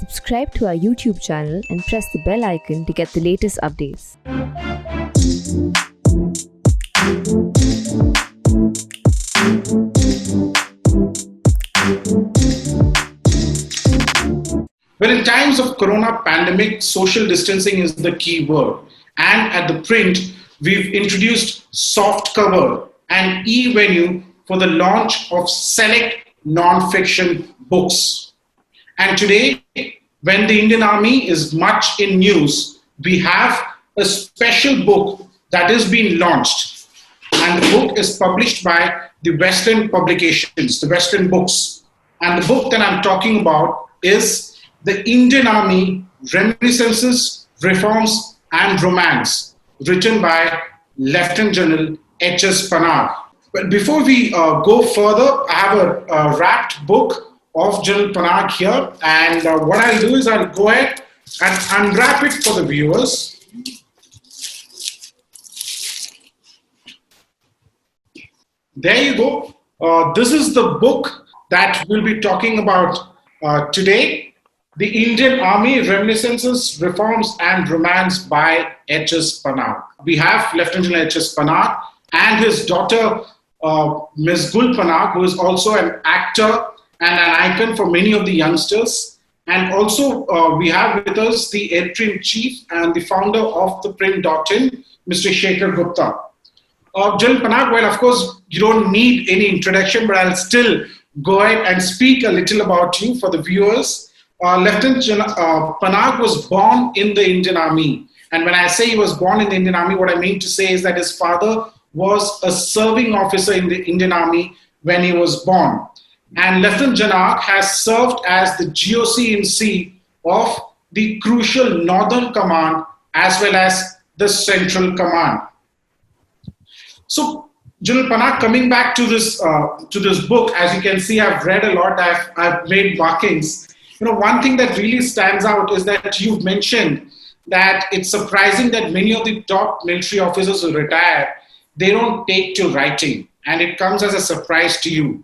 Subscribe to our YouTube channel and press the bell icon to get the latest updates. Well, in times of corona pandemic, social distancing is the key word. And at the print, we've introduced soft cover and e-venue for the launch of select non-fiction books. And today, when the Indian Army is much in news, we have a special book that is being launched. And the book is published by the Western Publications, the Western Books. And the book that I'm talking about is The Indian Army Reminiscences, Reforms and Romance, written by Lieutenant General H.S. Panag. But before we go further, I have a wrapped book of General Panag here, and what I'll do is I'll go ahead and unwrap it for the viewers. There you go. This is the book that we'll be talking about today. The Indian Army Reminiscences, Reforms and Romance by H.S. Panag. We have Lieutenant General H.S. Panag and his daughter, Ms. Gul Panag, who is also an actor and an icon for many of the youngsters. And also we have with us the editor-in-chief and the founder of the print.in, Mr. Shekhar Gupta. General Panag, well, of course, you don't need any introduction, but I'll still go ahead and speak a little about you for the viewers. Lieutenant General Panag was born in the Indian Army. And when I say he was born in the Indian Army, what I mean to say is that his father was a serving officer in the Indian Army when he was born. And Lieutenant Janak has served as the GOC-in-C of the crucial Northern Command as well as the Central Command. So, General Panag, coming back to this book, as you can see, I've read a lot. I've made markings. You know, one thing that really stands out is that you've mentioned that it's surprising that many of the top military officers who retire, they don't take to writing, and it comes as a surprise to you.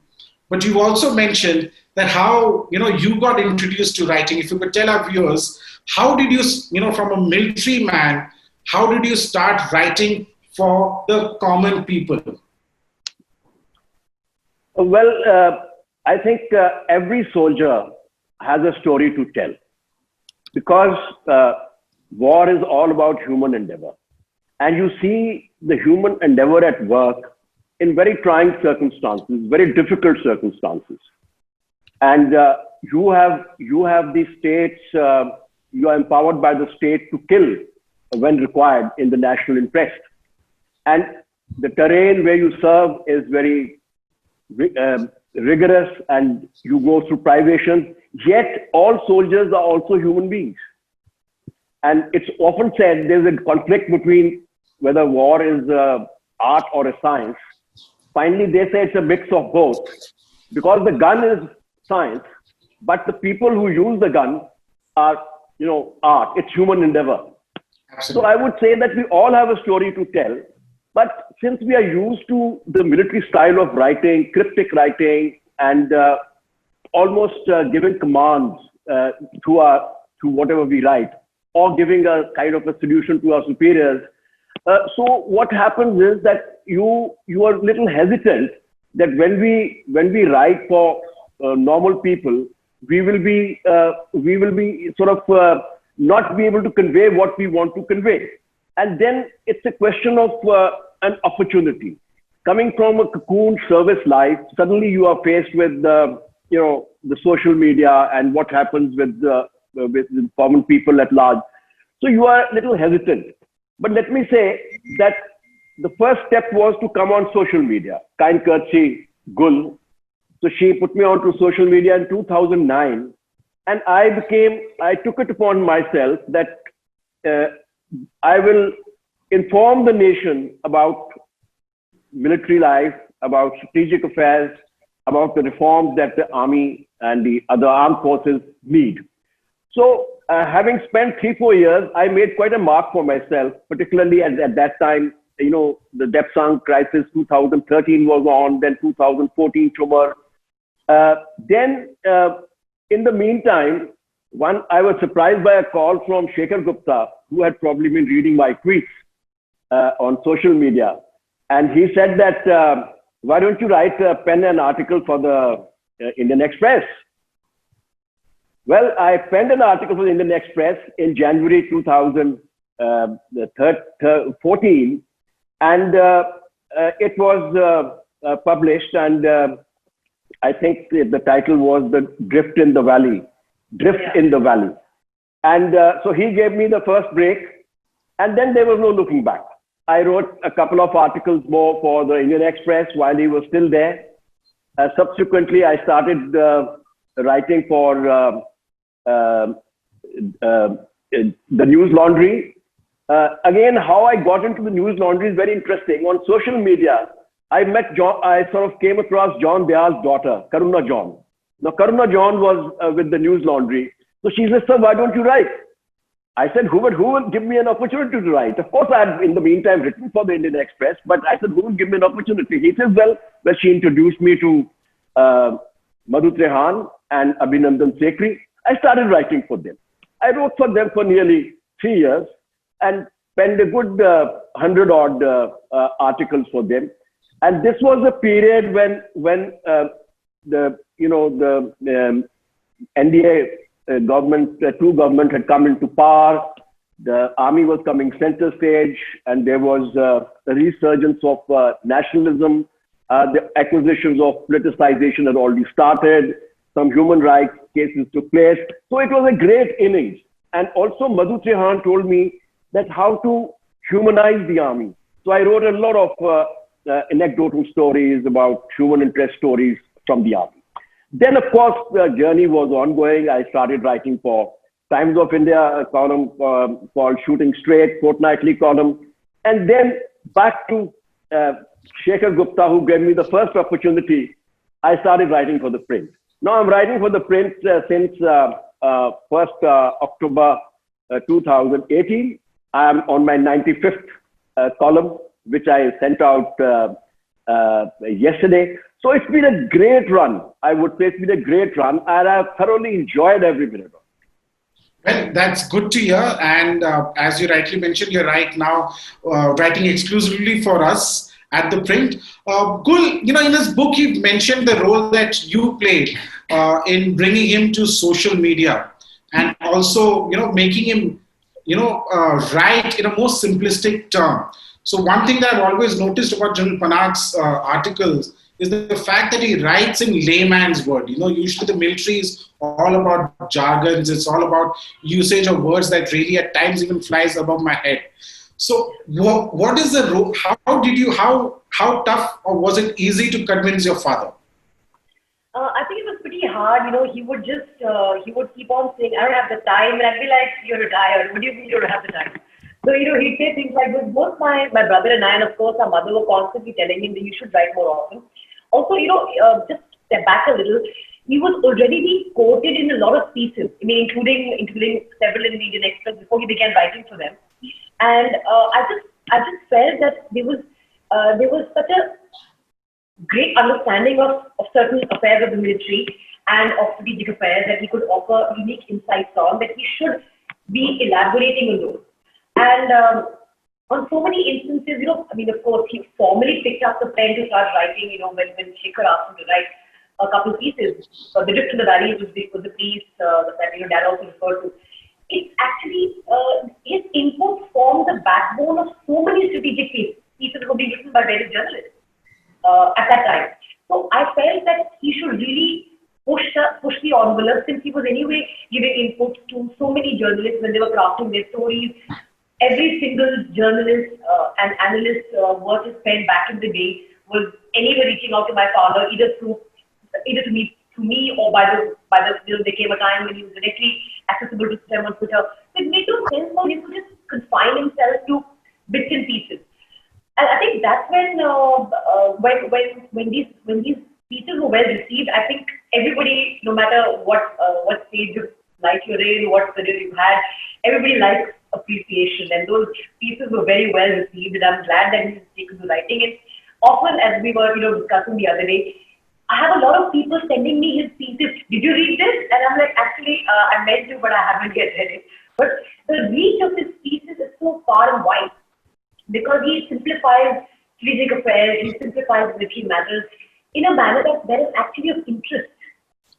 But you also mentioned that how, you got introduced to writing. If you could tell our viewers, how did you, from a military man, how did you start writing for the common people? Well, I think every soldier has a story to tell, because war is all about human endeavor. And you see the human endeavor at work in very trying circumstances, very difficult circumstances. And you have the states, you are empowered by the state to kill when required in the national interest. And the terrain where you serve is very rigorous, and you go through privations, yet all soldiers are also human beings. And it's often said there's a conflict between whether war is art or a science. Finally, they say it's a mix of both, because the gun is science, but the people who use the gun are, art. It's human endeavor. Absolutely. So I would say that we all have a story to tell. But since we are used to the military style of writing, cryptic writing, and almost giving commands to whatever we write, or giving a kind of a solution to our superiors, so what happens is that you are a little hesitant that when we write for normal people, we will be sort of not be able to convey what we want to convey. And then it's a question of an opportunity. Coming from a cocoon service life, suddenly you are faced with the social media and what happens with common people at large. So you are a little hesitant. But let me say that the first step was to come on social media. Kind courtesy, Gul. So she put me onto social media in 2009. And I took it upon myself that I will inform the nation about military life, about strategic affairs, about the reforms that the army and the other armed forces need. So having spent 3-4 years, I made quite a mark for myself, particularly at that time. The Depsang crisis, 2013 was on, then 2014 Chumar. Then in the meantime, I was surprised by a call from Shekhar Gupta, who had probably been reading my tweets on social media. And he said that, why don't you write pen an article for the Indian Express? Well, I penned an article for the Indian Express in January 2014, and it was published, and I think the title was "The Drift in the Valley." In the Valley. And so he gave me the first break, and then there was no looking back. I wrote a couple of articles more for the Indian Express while he was still there. Subsequently, I started writing for the News Laundry. Again, how I got into the News Laundry is very interesting. On social media, I sort of came across John Dayal's daughter, Karuna John. Now, Karuna John was with the News Laundry. So she said, sir, why don't you write? I said, who will give me an opportunity to write? Of course, I had in the meantime written for the Indian Express, but I said, who will give me an opportunity? He says, well, she introduced me to Madhu Trehan and Abhinandan Sekhri. I started writing for them. I wrote for them for nearly 3 years and penned a good 100-odd articles for them. And this was a period when the NDA government, two government had come into power. The army was coming center stage, and there was a resurgence of nationalism. The acquisitions of politicization had already started. Some human rights cases took place. So it was a great innings. And also Madhu Trehan told me that how to humanize the army. So I wrote a lot of anecdotal stories about human interest stories from the army. Then, of course, the journey was ongoing. I started writing for Times of India, a column called Shooting Straight, fortnightly column. And then back to Shekhar Gupta, who gave me the first opportunity. I started writing for the print. Now I'm writing for the print since 1st October 2018. I'm on my 95th column, which I sent out yesterday. So it's been a great run. I would say it's been a great run, and I've thoroughly enjoyed every minute of it. Well, that's good to hear. And as you rightly mentioned, you're right now writing exclusively for us at the print. Gul, in his book, he mentioned the role that you played in bringing him to social media, and also, making him, write in a more simplistic term. So one thing that I've always noticed about General Panag's articles is the fact that he writes in layman's word. Usually the military is all about jargons. It's all about usage of words that really at times even flies above my head. So what is the role? How tough, or was it easy to convince your father? I think it was pretty hard. He would keep on saying, I don't have the time. And I'd be like, you're retired. What do you mean you don't have the time? So, he'd say things like, with both my brother and I, and of course, our mother were constantly telling him that you should write more often. Also, just step back a little, he was already being quoted in a lot of pieces, including several in the Indian Express before he began writing for them. And I just felt that there was such a great understanding of certain affairs of the military and of strategic affairs that he could offer unique insights on, that he should be elaborating on those. And on so many instances, of course, he formally picked up the pen to start writing, when Shekhar asked him to write a couple of pieces. The Drift in the Valley was the piece that Dad also referred to. It's actually, his input formed the backbone of so many strategic pieces. Pieces were being written by various journalists at that time. So I felt that he should really push the envelope, since he was anyway giving input to so many journalists when they were crafting their stories. Every single journalist and analyst worth his pen back in the day was anyway reaching out to my father, either to me, or by the there came a time when he was directly accessible to them on Twitter. It made no sense for him to just confine himself to bits and pieces. And I think that's when these pieces were well received. I think everybody, no matter what stage of life you're in, what career you had, everybody likes appreciation, and those pieces were very well received, and I'm glad that he's taken to writing it. Often, as we were discussing the other day, I have a lot of people sending me his pieces. Did you read this? And I'm like, actually, I meant to, but I haven't yet read it. But the reach of his pieces is so far and wide because he simplifies strategic affairs, he simplifies military matters in a manner that is actually of interest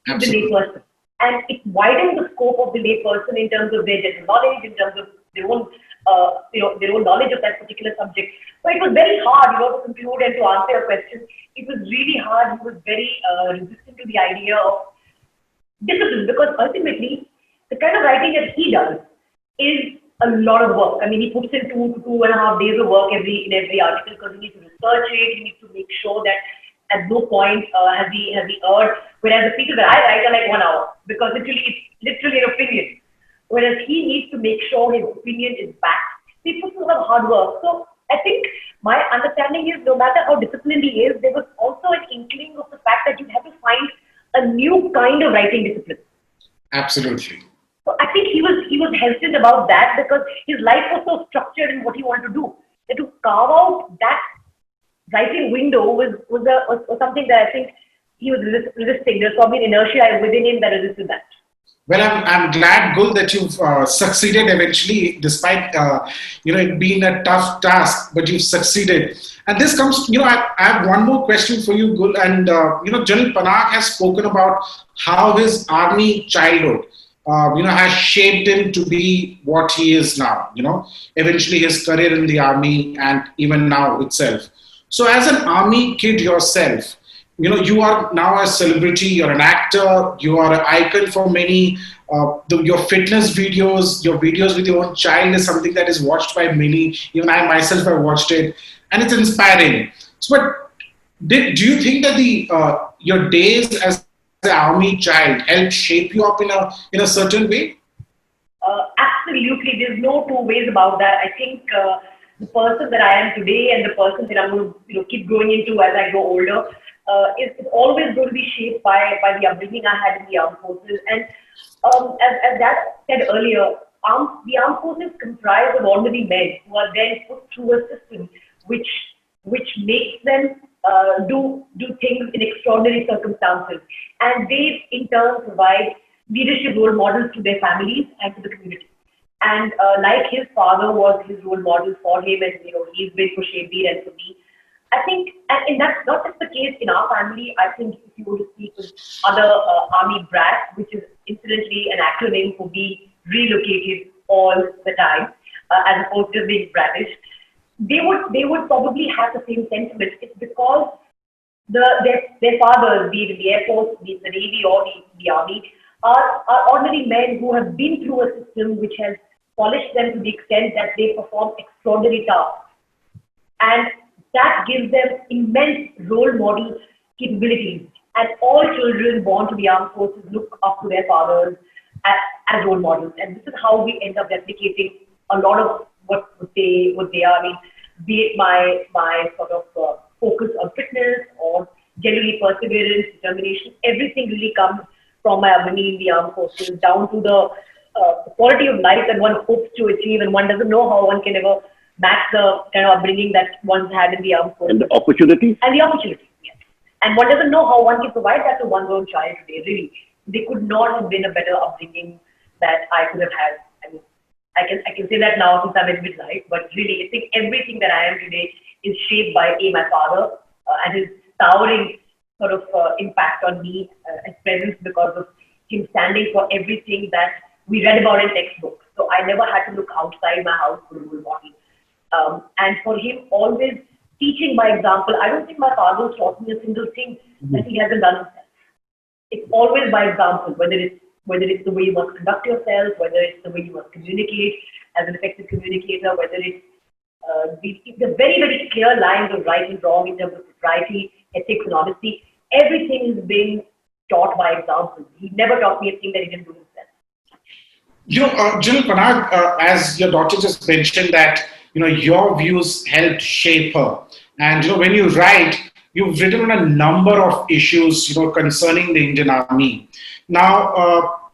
to the layperson. And it widens the scope of the layperson in terms of their general knowledge, in terms of their own, their own knowledge of that particular subject. So it was very hard, to conclude and to answer your question. It was really hard. He was very resistant to the idea of discipline because ultimately, the kind of writing that he does is a lot of work. I mean, he puts in 2 to 2.5 days of work in every article because he needs to research it. He needs to make sure that at no point has he erred. Whereas the pieces that I write are like 1 hour because it's literally an opinion. Whereas he needs to make sure his opinion is backed. He puts in a lot of hard work. So I think my understanding is no matter how disciplined he is, there was also an inkling of the fact that you have to find a new kind of writing discipline. Absolutely. So I think he was hesitant about that because his life was so structured in what he wanted to do. That to carve out that writing window was something that I think he was resisting. There's probably an inertia within him that resisted that. Well, I'm glad, Gul, that you've succeeded eventually, despite it being a tough task, but you've succeeded. And this comes, I have one more question for you, Gul. And General Panag has spoken about how his army childhood, has shaped him to be what he is now. Eventually his career in the army and even now itself. So, as an army kid yourself, you are now a celebrity, you're an actor, you are an icon for many. Your fitness videos, your videos with your own child is something that is watched by many. Even I myself have watched it, and it's inspiring. So, but do you think that your days as an army child helped shape you up in a certain way? Absolutely, there's no two ways about that. I think the person that I am today and the person that I'm going to keep growing into as I grow older is always going to be shaped by the upbringing I had in the armed forces. And as Dad said earlier, the armed forces comprise of ordinary men who are then put through a system which makes them do things in extraordinary circumstances. And they in turn provide leadership role models to their families and to the community. And like his father was his role model for him, and he's been for Shebir and for me. I think, and that's not just the case in our family. I think if you were to speak with other army brats, which is incidentally an acronym for being relocated all the time, as opposed to being bratish, they would probably have the same sentiment. It's because their fathers, be it in the Air Force, be it in the Navy or the Army, are ordinary men who have been through a system which has polished them to the extent that they perform extraordinary tasks. And that gives them immense role model capabilities. And all children born to the armed forces look up to their fathers as role models. And this is how we end up replicating a lot of what they are. I mean, be it my sort of focus on fitness or generally perseverance, determination, everything really comes from my upbringing in the armed forces down to the quality of life that one hopes to achieve, and one doesn't know how one can ever match the kind of upbringing that one's had in the armed forces. And the opportunities? And the opportunities, yes. And one doesn't know how one can provide that to one's own child today, really. They could not have been a better upbringing that I could have had. I mean, I can say that now since I'm in midlife, but really, I think everything that I am today is shaped by my father and his towering sort of impact on me and presence because of him standing for everything that we read about in textbooks. So I never had to look outside my house for a role model. And for him, always teaching by example. I don't think my father taught me a single thing that he hasn't done himself. It's always by example, whether it's the way you must conduct yourself, whether it's the way you must communicate as an effective communicator, whether it's the very, very clear lines of right and wrong in terms of propriety, ethics, and honesty. Everything is being taught by example. He never taught me a thing that he didn't do himself. General Panag, as your daughter just mentioned that, your views helped shape her. And, when you write, you've written on a number of issues, concerning the Indian Army. Now,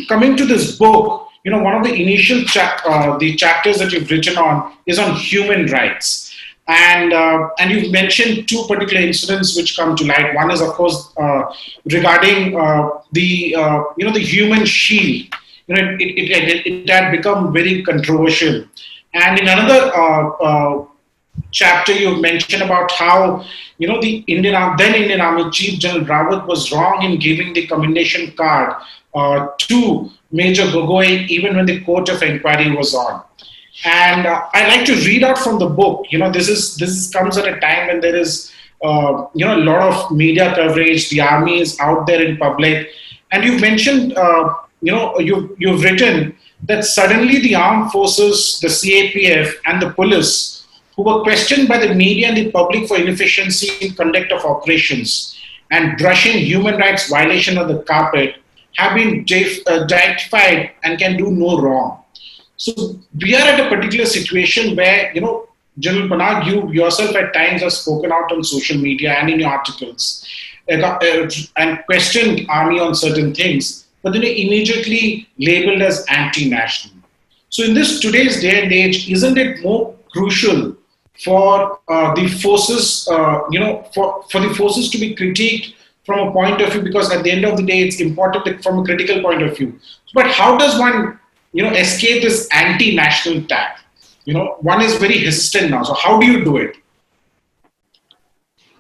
coming to this book, one of the initial the chapters that you've written on is on human rights. And you've mentioned two particular incidents which come to light. One is, of course, regarding the human shield. It had become very controversial. And in another chapter, you mentioned about how the then Indian Army Chief General Rawat was wrong in giving the commendation card to Major Gogoi even when the court of inquiry was on. And I like to read out from the book. This comes at a time when there is a lot of media coverage. The army is out there in public, and you've mentioned you've written that suddenly the armed forces, the CAPF and the police, who were questioned by the media and the public for inefficiency in conduct of operations and brushing human rights violation of the carpet, have been justified and can do no wrong. So we are at a particular situation where, General Panag, you yourself at times have spoken out on social media and in your articles and questioned army on certain things, but then immediately labeled as anti-national. So in this today's day and age, isn't it more crucial for the forces, for the forces to be critiqued from a point of view, because at the end of the day, it's important from a critical point of view. But how does one escape this anti-national tag? One is very hesitant now. So how do you do it?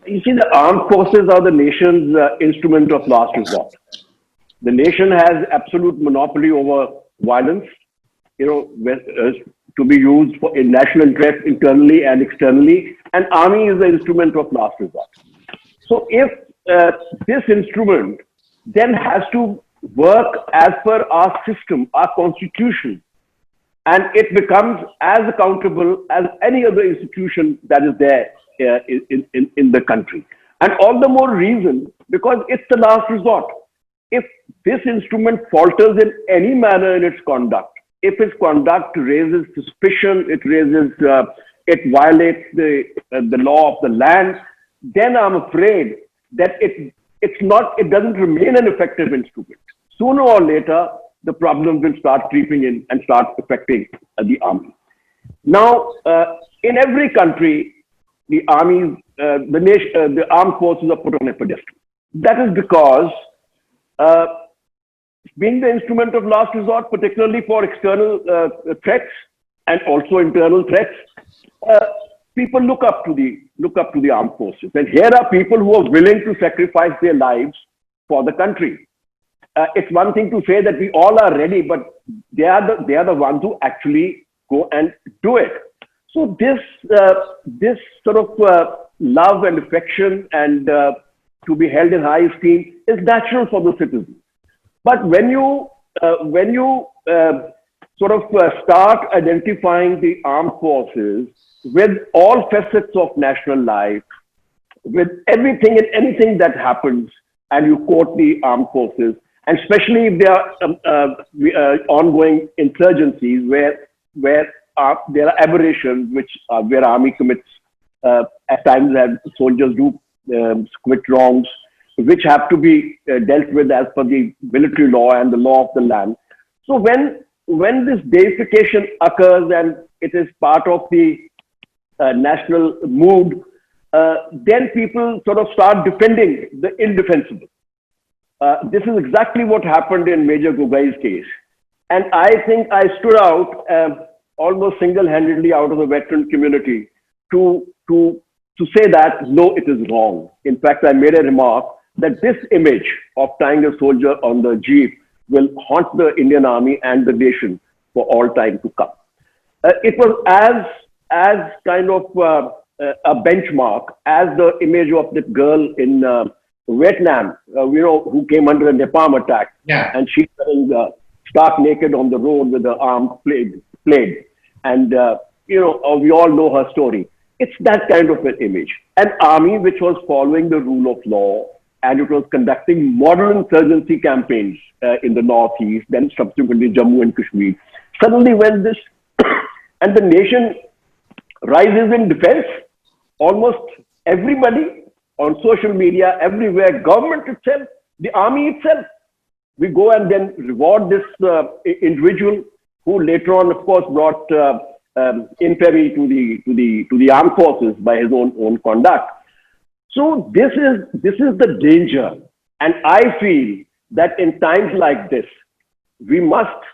You see, the armed forces are the nation's instrument of last resort. The nation has absolute monopoly over violence, to be used in national interest internally and externally. And army is the instrument of last resort. So if this instrument then has to work as per our system, our constitution, and it becomes as accountable as any other institution that is there in the country. And all the more reason because it's the last resort. If this instrument falters in any manner in its conduct, if its conduct raises suspicion, it violates the law of the land, then I'm afraid that it doesn't remain an effective instrument. Sooner or later, the problem will start creeping in and start affecting the army. Now, in every country, the armies, the armed forces are put on a pedestal. That is because being the instrument of last resort, particularly for external threats and also internal threats, people look up to the armed forces. And here are people who are willing to sacrifice their lives for the country. It's one thing to say that we all are ready, but they are the ones who actually go and do it. So this sort of love and affection and to be held in high esteem is natural for the citizen. But when you sort of start identifying the armed forces with all facets of national life, with everything and anything that happens, and you quote the armed forces, and especially if there are ongoing insurgencies where there are aberrations where army commits at times soldiers do commit wrongs, which have to be dealt with as per the military law and the law of the land. So when this deification occurs and it is part of the national mood, then people sort of start defending the indefensible. This is exactly what happened in Major Gogoi's case. And I think I stood out almost single-handedly out of the veteran community to say that, no, it is wrong. In fact, I made a remark that this image of tying a soldier on the jeep will haunt the Indian Army and the nation for all time to come. It was as kind of a benchmark as the image of that girl in Vietnam, who came under a napalm attack, and she's stark naked on the road with her arm flayed. And we all know her story. It's that kind of an image. An army which was following the rule of law, and it was conducting modern insurgency campaigns in the Northeast, then subsequently Jammu and Kashmir. Suddenly when this, and the nation rises in defense, almost everybody on social media, everywhere, government itself, the army itself, we go and then reward this individual who later on, of course, brought infamy to the armed forces by his own conduct. So this is the danger, and I feel that in times like this, we must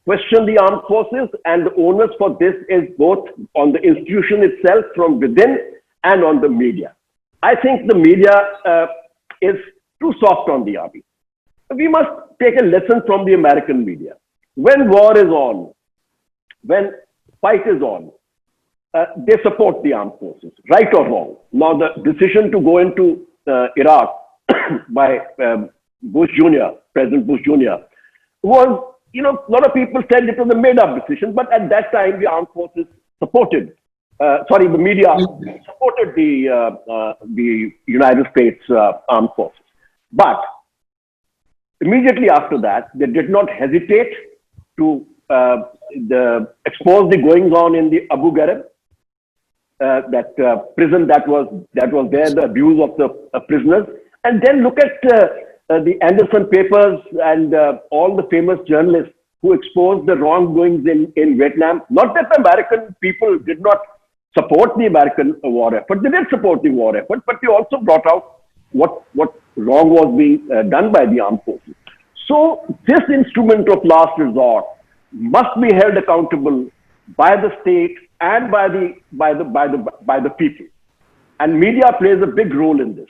question the armed forces, and the onus for this is both on the institution itself from within and on the media. I think the media is too soft on the army. We must take a lesson from the American media. When war is on, when fight is on, they support the armed forces, right or wrong. Now, the decision to go into Iraq by Bush Jr., President Bush Jr., was, a lot of people said it was a made-up decision, but at that time, the armed forces supported, the media supported the United States armed forces. But immediately after that, they did not hesitate to expose the goings on in the Abu Ghraib, that prison that was there, the abuse of the prisoners, and then look at the Anderson papers and all the famous journalists who exposed the wrongdoings in Vietnam. Not that the American people did not support the American war effort; they did support the war effort, but they also brought out what wrong was being done by the armed forces. So this instrument of last resort must be held accountable by the state and by the people, and media plays a big role in this.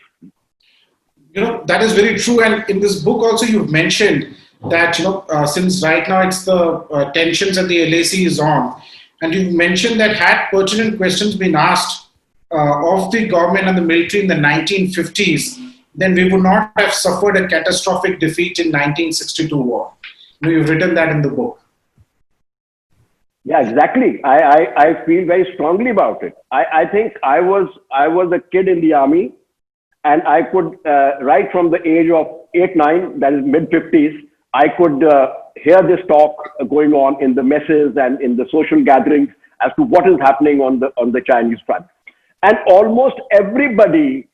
That is very true. And in this book also you've mentioned that, since right now it's the tensions at the LAC is on, and you've mentioned that had pertinent questions been asked of the government and the military in the 1950s, then we would not have suffered a catastrophic defeat in 1962 war. You've written that in the book. Yeah, exactly. I feel very strongly about it. I think I was a kid in the army, and I could, right from the age of 8, 9, that is mid-50s, I could hear this talk going on in the messes and in the social gatherings as to what is happening on the Chinese front. And almost everybody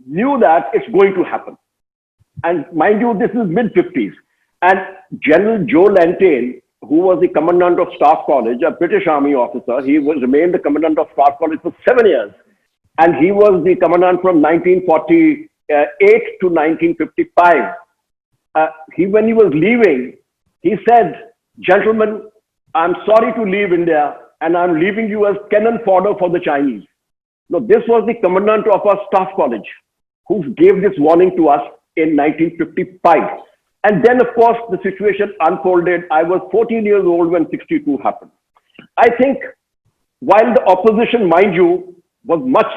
knew that it's going to happen. And mind you, this is mid-50s. And General Joe Lantane, who was the Commandant of Staff College, a British Army officer, he remained the Commandant of Staff College for 7 years. And he was the Commandant from 1948 to 1955. When he was leaving, he said, "Gentlemen, I'm sorry to leave India, and I'm leaving you as cannon fodder for the Chinese." Now, this was the Commandant of our Staff College who gave this warning to us in 1955. And then, of course, the situation unfolded. I was 14 years old when 62 happened. I think while the opposition, mind you, was much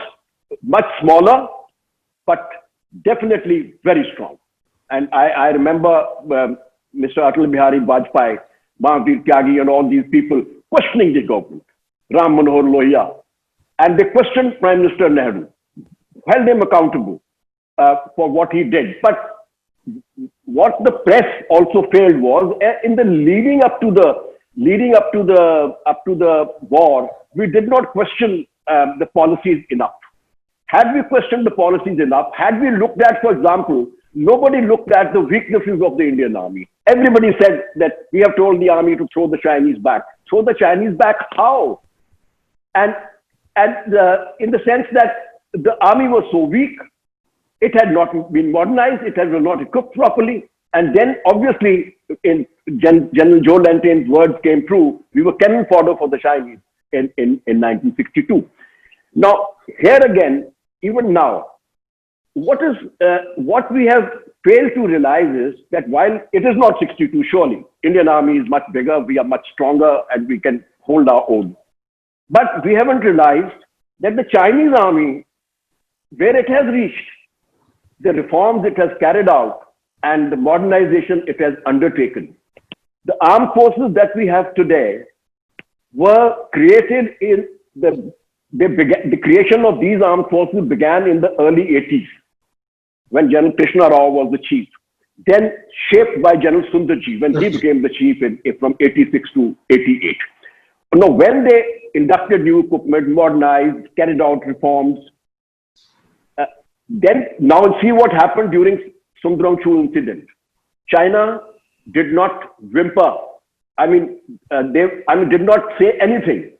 smaller, but definitely very strong. And I remember Mr. Atal Bihari Vajpayee, Mahathir Tyagi, and all these people questioning the government, Ram Manohar Lohia. And they questioned Prime Minister Nehru, held him accountable for what he did. But what the press also failed was in the leading up to the war, we did not question the policies enough. Had we questioned the policies enough, had we looked at, for example, nobody looked at the weaknesses of the Indian army. Everybody said that we have told the army to throw the Chinese back. Throw the Chinese back how? And in the sense that the army was so weak, it had not been modernized, it had not equipped properly. And then obviously in General Joe Lantane's words came true, we were cannon fodder for the Chinese in 1962. Now, here again, even now, what we have failed to realize is that while it is not 62, surely, Indian army is much bigger, we are much stronger, and we can hold our own. But we haven't realized that the Chinese army, where it has reached, the reforms it has carried out, and the modernization it has undertaken. The armed forces that we have today were created in the creation of these armed forces began in the early 80s when General Krishna Rao was the chief, then shaped by General Sundarji when he became the chief from 86 to 88. Now, when they inducted new equipment, modernized, carried out reforms, then now see what happened during Sundaram Chu incident. China did not whimper did not say anything.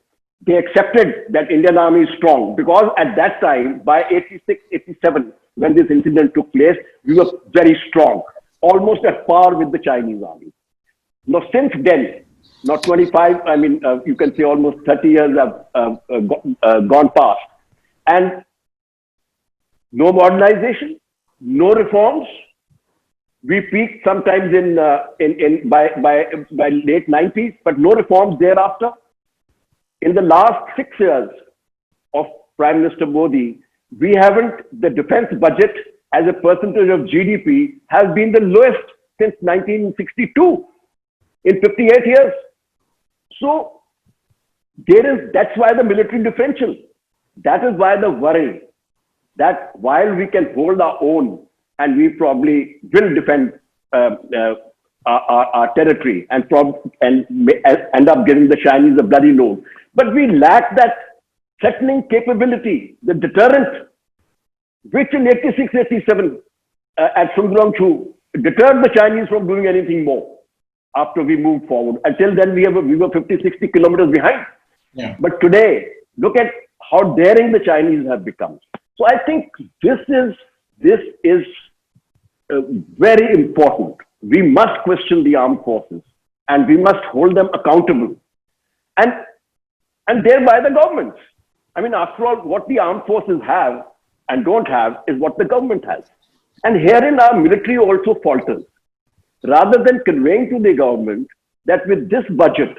They accepted that Indian Army is strong because at that time, by 86, 87, when this incident took place, we were very strong, almost at par with the Chinese army. Now, since then, not 25, you can say almost 30 years have gone past. And no modernization, no reforms. We peaked sometimes by late 90s, but no reforms thereafter. In the last 6 years of Prime Minister Modi, the defense budget as a percentage of GDP has been the lowest since 1962 in 58 years. So that's why the military differential. That is why the worry that while we can hold our own and we probably will defend our territory and end up giving the Chinese a bloody nose, but we lack that threatening capability, the deterrent, which in 86, 87 at Sungrong-Chu deterred the Chinese from doing anything more after we moved forward. Until then, we were 50, 60 kilometers behind. Yeah. But today, look at how daring the Chinese have become. So I think this is very important. We must question the armed forces and we must hold them accountable. And thereby the governments. After all, what the armed forces have and don't have is what the government has. And herein our military also falters. Rather than conveying to the government that with this budget,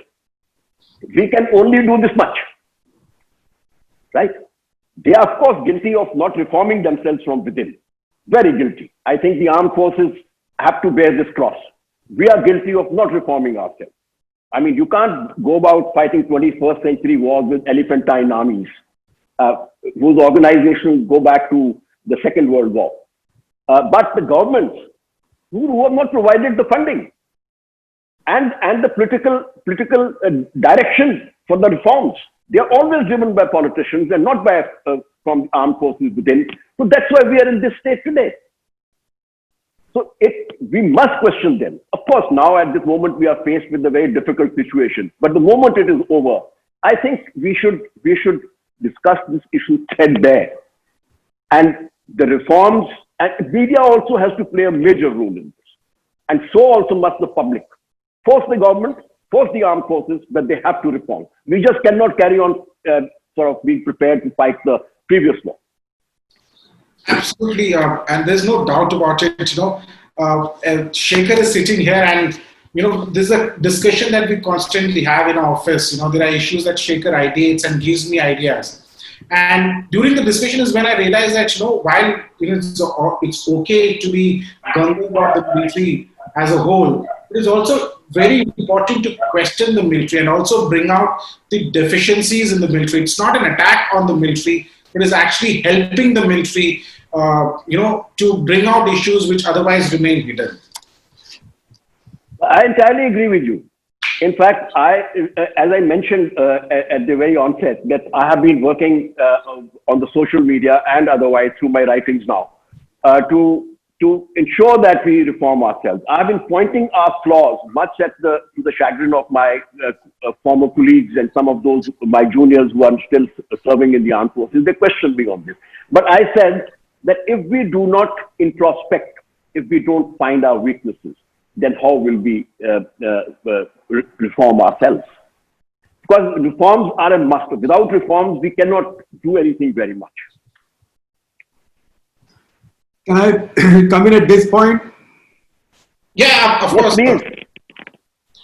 we can only do this much, right? They are, of course, guilty of not reforming themselves from within. Very guilty. I think the armed forces have to bear this cross. We are guilty of not reforming ourselves. You can't go about fighting 21st century wars with elephantine armies, whose organizations go back to the Second World War. But the governments who have not provided the funding and the political direction for the reforms, they are always driven by politicians and not by from armed forces within. So that's why we are in this state today. So we must question them. Of course, now at this moment we are faced with a very difficult situation. But the moment it is over, I think we should discuss this issue threadbare. And the reforms, and media also has to play a major role in this. And so also must the public. Force the government, force the armed forces, but they have to reform. We just cannot carry on sort of being prepared to fight the previous war. Absolutely, and there's no doubt about it. Shekhar is sitting here, and this is a discussion that we constantly have in our office. There are issues that Shekhar ideates and gives me ideas. And during the discussion is when I realized that while it's okay to be gung-ho about the military as a whole, it is also very important to question the military and also bring out the deficiencies in the military. It's not an attack on the military. It is actually helping the military, to bring out issues which otherwise remain hidden. I entirely agree with you. In fact, as I mentioned at the very onset, that I have been working on the social media and otherwise through my writings now to ensure that we reform ourselves. I've been pointing our flaws, much to the chagrin of my former colleagues and some of those my juniors who are still serving in the armed forces. They questioned me on this. But I said that if we do not introspect, if we don't find our weaknesses, then how will we reform ourselves? Because reforms are a must. Without reforms, we cannot do anything very much. Can I come in at this point? Yeah, of course. Please.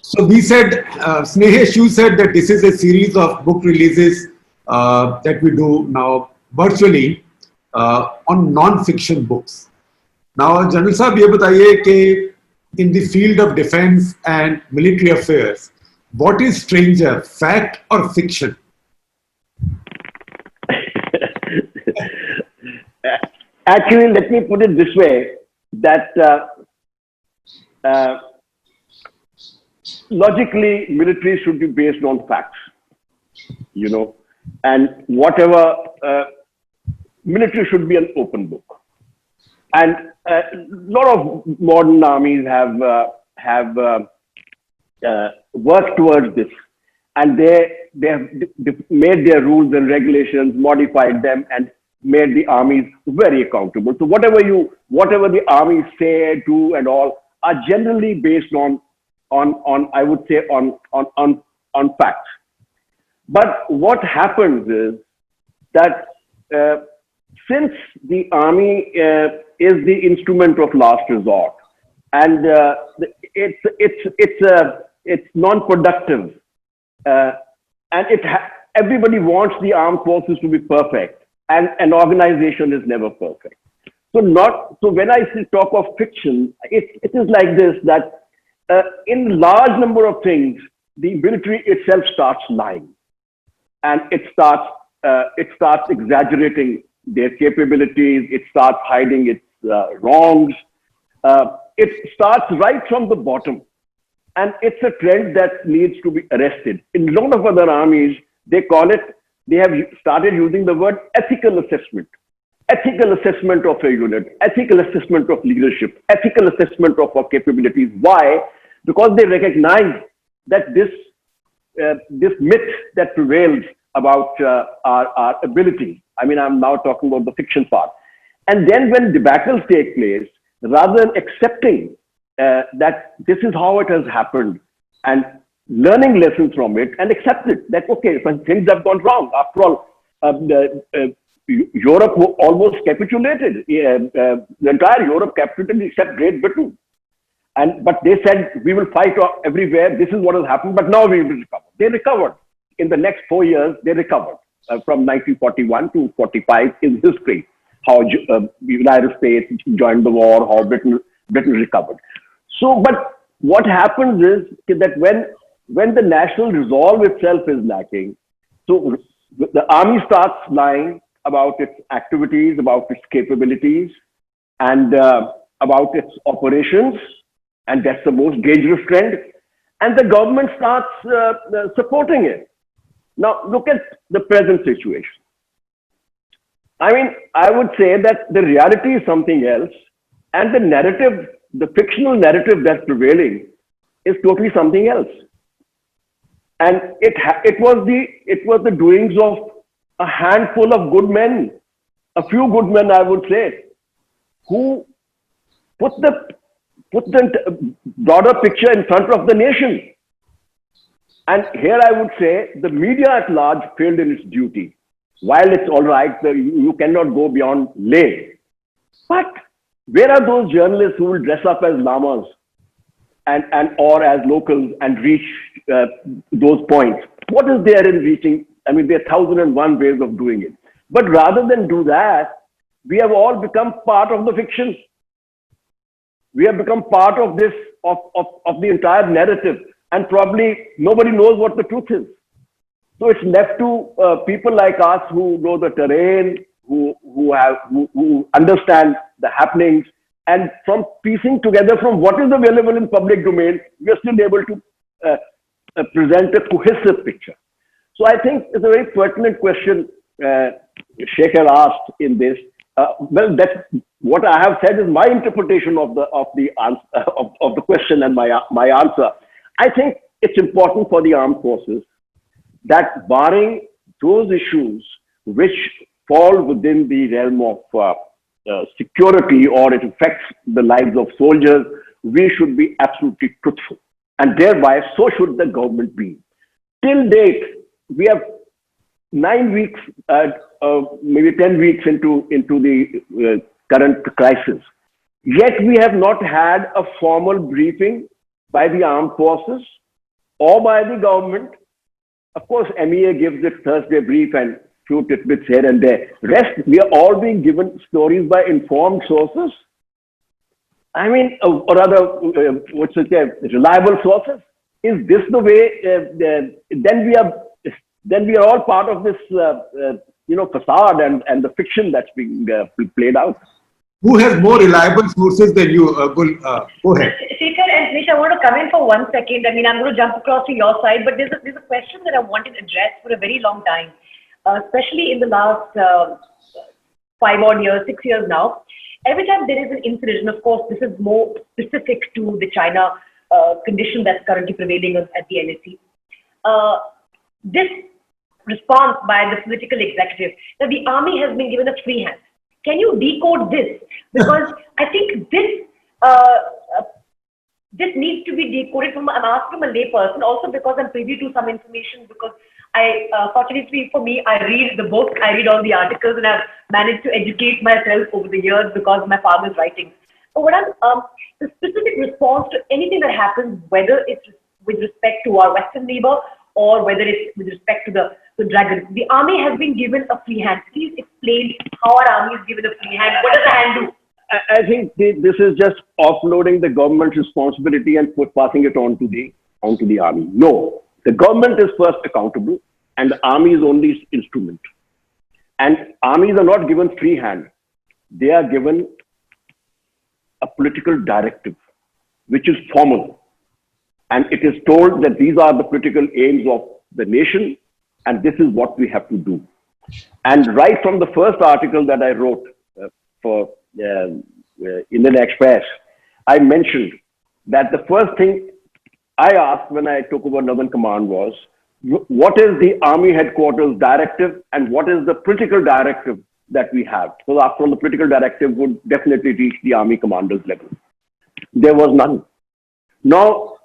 So we said, Snehesh, you said that this is a series of book releases that we do now virtually on non-fiction books. Now, General Sahab, ये बताइए कि in the field of defense and military affairs, what is stranger, fact or fiction? Actually, let me put it this way, that logically, military should be based on facts, and whatever, military should be an open book. And a lot of modern armies have work towards this. And they have made their rules and regulations, modified them, and made the armies very accountable. So whatever the armies say, do, and all are generally based on I would say on facts. But what happens is that since the army is the instrument of last resort, and it's non-productive, and everybody wants the armed forces to be perfect, and an organization is never perfect. So when I talk of fiction, it is like this, that in large number of things, the military itself starts lying, and it starts exaggerating their capabilities. It starts hiding its wrongs. It starts right from the bottom, and it's a trend that needs to be arrested. In a lot of other armies, they have started using the word ethical assessment. Ethical assessment of a unit, ethical assessment of leadership, ethical assessment of our capabilities. Why? Because they recognize that this myth that prevails about our ability. I mean, I'm now talking about the fiction part. And then when debacles take place, rather than accepting that this is how it has happened and learning lessons from it and accept it, that, okay, when things have gone wrong, after all, Europe almost capitulated. The entire Europe capitulated except Great Britain. But they said, we will fight everywhere. This is what has happened, but now we will recover. They recovered. In the next 4 years, they recovered. From 1941 to 45 is history. How the United States joined the war, how Britain recovered. So, but what happens is that when the national resolve itself is lacking, so the army starts lying about its activities, about its capabilities, and about its operations, and that's the most dangerous trend. And the government starts supporting it. Now, look at the present situation. I mean, I would say that the reality is something else, and the narrative, the fictional narrative that's prevailing, is totally something else. And it was the doings of a handful of good men, a few good men, I would say, who put the broader picture in front of the nation. And here I would say the media at large failed in its duty. While it's all right, you cannot go beyond lay. But where are those journalists who will dress up as lamas or as locals and reach those points? What is there in reaching? I mean, there are 1,001 ways of doing it. But rather than do that, we have all become part of the fiction. We have become part of this, of the entire narrative. And probably nobody knows what the truth is. So it's left to people like us who know the terrain, who understand the happenings, and from piecing together from what is available in public domain, we are still able to present a cohesive picture. So I think it's a very pertinent question Shekhar asked in this. Well, that's what I have said is my interpretation of the answer of the question and my answer. I think it's important for the armed forces that, barring those issues which fall within the realm of security or it affects the lives of soldiers, we should be absolutely truthful. And thereby, so should the government be. Till date, we have 9 weeks, maybe 10 weeks into the current crisis. Yet we have not had a formal briefing by the armed forces or by the government. Of course, MEA gives its Thursday brief and few tidbits here and there. Rest, we are all being given stories by informed sources. I mean, or rather, reliable sources. Is this the way? Then we are all part of this, facade and the fiction that's being played out. Who has more reliable sources than you? Go ahead. Shekhar and Nish, I want to come in for 1 second. I mean, I'm going to jump across to your side, but there's a question that I wanted addressed for a very long time, especially in the last 5 odd years, 6 years now. Every time there is an incident, and of course, this is more specific to the China condition that's currently prevailing at the NSC. This response by the political executive that the army has been given a free hand. Can you decode this? Because I think this needs to be decoded I'm asking from a layperson, also because I'm privy to some information, because fortunately for me, I read the book, I read all the articles, and I've managed to educate myself over the years because of my father's writings. So the specific response to anything that happens, whether it's with respect to our Western neighbor or whether it's with respect to the dragon, the army has been given a free hand. Please explain how our army is given a free hand. What does the hand do? I think this is just offloading the government's responsibility and passing it on to the army. No, the government is first accountable, and the army is only its instrument. And armies are not given free hand; they are given a political directive, which is formal, and it is told that these are the political aims of the nation, and this is what we have to do. And right from the first article that I wrote for Indian Express, I mentioned that the first thing I asked when I took over Northern Command was, what is the Army Headquarters directive and what is the political directive that we have? So after all, the political directive would definitely reach the Army Commander's level. There was none. Now,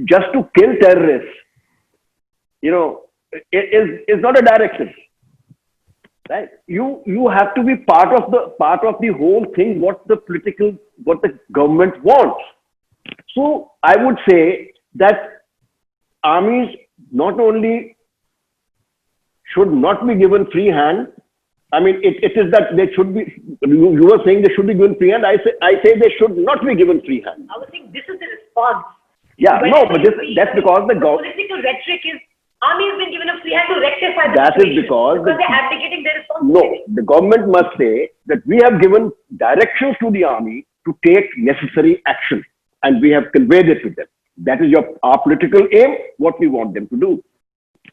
just to kill terrorists, it is not a directive. Right? You have to be part of the whole thing, what the government wants. So I would say that armies not only should not be given free hand. I mean, it is that they should be. You were saying they should be given free hand. I say they should not be given free hand. I was saying this is the response. Yeah, no, but that's because the political rhetoric is. Army has been given a free hand to rectify the that situation. Is because they're abdicating their responsibility. No, the government must say that we have given directions to the army to take necessary action, and we have conveyed it to them. That is our political aim, what we want them to do,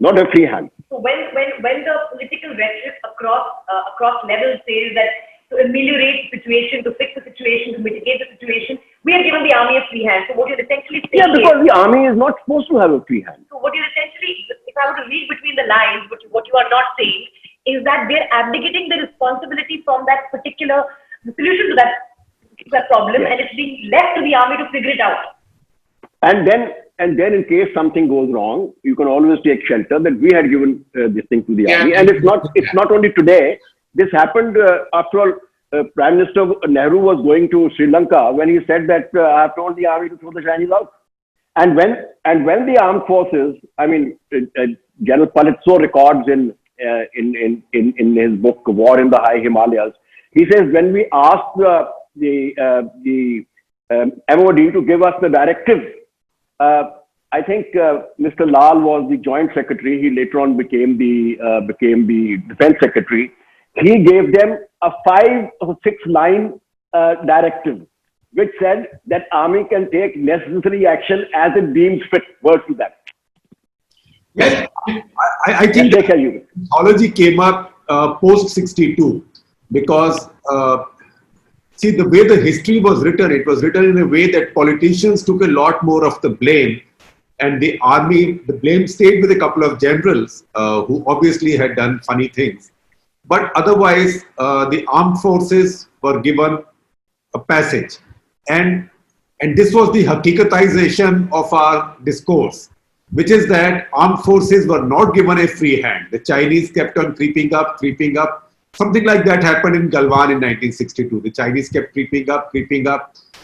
not a free hand. So when the political rhetoric across levels says that to ameliorate the situation, to fix the situation, to mitigate the situation, we are given the army a free hand. So what you're essentially saying because the army is not supposed to have a free hand. So what you're essentially, if I were to read between the lines, what you are not saying is that they're abdicating the responsibility from that particular the solution to that problem, and it's being left to the army to figure it out. And then in case something goes wrong, you can always take shelter that we had given this thing to the army. And it's not only today. This happened after all. Prime Minister Nehru was going to Sri Lanka when he said that I have told the army to throw the Chinese out. And when the armed forces, I mean, General Palazzo records in his book War in the High Himalayas, he says when we asked the MOD to give us the directive, I think Mr. Lal was the Joint Secretary. He later on became the Defense Secretary. He gave them a 5 or 6 line directive, which said that army can take necessary action as it deems fit. Word to that. Yes, I think the mythology came up post 62 because see the way the history was written, it was written in a way that politicians took a lot more of the blame, and the army, the blame stayed with a couple of generals who obviously had done funny things. But otherwise, the armed forces were given a passage. And this was the hakikatization of our discourse, which is that armed forces were not given a free hand. The Chinese kept on creeping up. Something like that happened in Galwan in 1962. The Chinese kept creeping up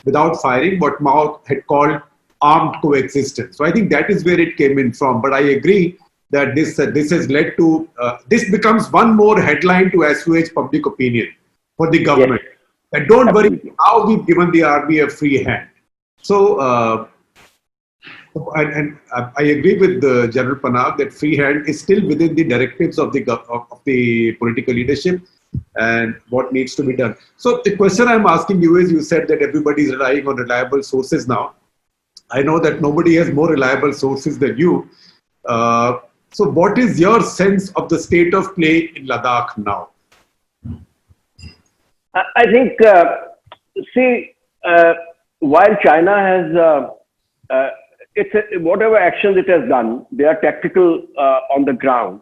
without firing, what Mao had called armed coexistence. So I think that is where it came in from. But I agree that this has led to, this becomes one more headline to assuage public opinion for the government. Yes. And don't worry, now we've given the army a free hand. So, and I agree with General Panag that free hand is still within the directives of the political leadership and what needs to be done. So the question I'm asking you is, you said that everybody is relying on reliable sources now. I know that nobody has more reliable sources than you. So what is your sense of the state of play in Ladakh now? I think, while China has whatever actions it has done, they are tactical on the ground,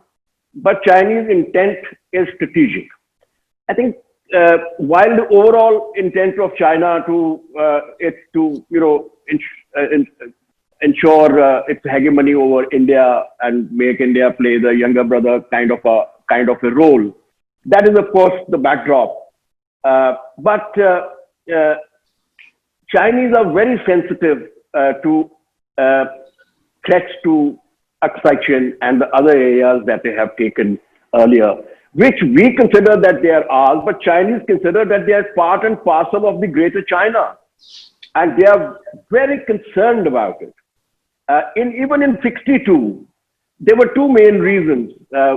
but Chinese intent is strategic. I think while the overall intent of China is to ensure its hegemony over India and make India play the younger brother kind of a role, that is of course the backdrop. But Chinese are very sensitive to threats to Aksai and the other areas that they have taken earlier, which we consider that they are ours, but Chinese consider that they are part and parcel of the greater China. And they are very concerned about it. Even in 62, there were two main reasons.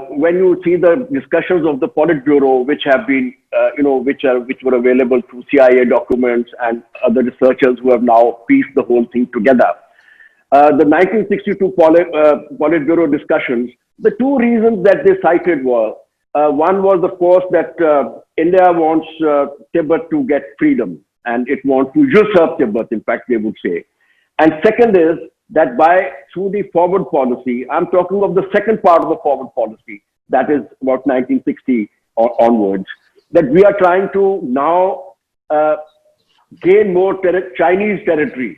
When you see the discussions of the Politburo, which have been, which were available through CIA documents and other researchers who have now pieced the whole thing together. The 1962 Politburo discussions, the two reasons that they cited were, one was, of course, that India wants Tibet to get freedom and it wants to usurp Tibet, in fact, they would say. And second is that through the forward policy, I'm talking of the second part of the forward policy, that is about 1960 onwards, that we are trying to now gain more Chinese territory.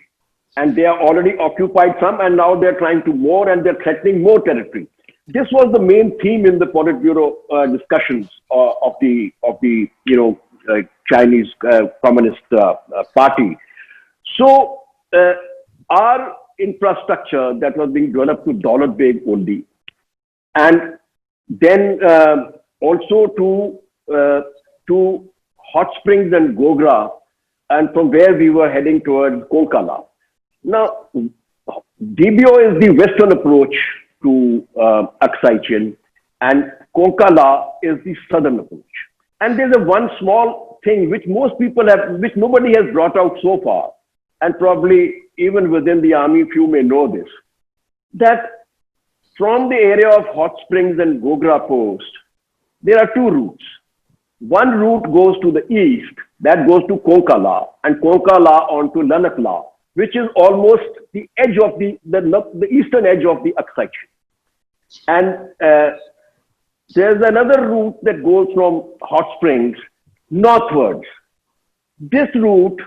And they are already occupied some, and now they're trying to more, and they're threatening more territory. This was the main theme in the Politburo discussions of the Chinese Communist Party. So our infrastructure that was being developed to Daulat Beg only, and then also to Hot Springs and Gogra, and from where we were heading towards Konkala. Now, DBO is the western approach to Aksai, and Konkala is the southern approach. And there's one small thing which most people which nobody has brought out so far, and probably even within the army, few may know this, that from the area of Hot Springs and Gogra Post, there are two routes. One route goes to the east, that goes to Konkala, and Konkala on to Lanakla, which is almost the edge of the eastern edge of the Aksai. And there's another route that goes from Hot Springs northwards. This route,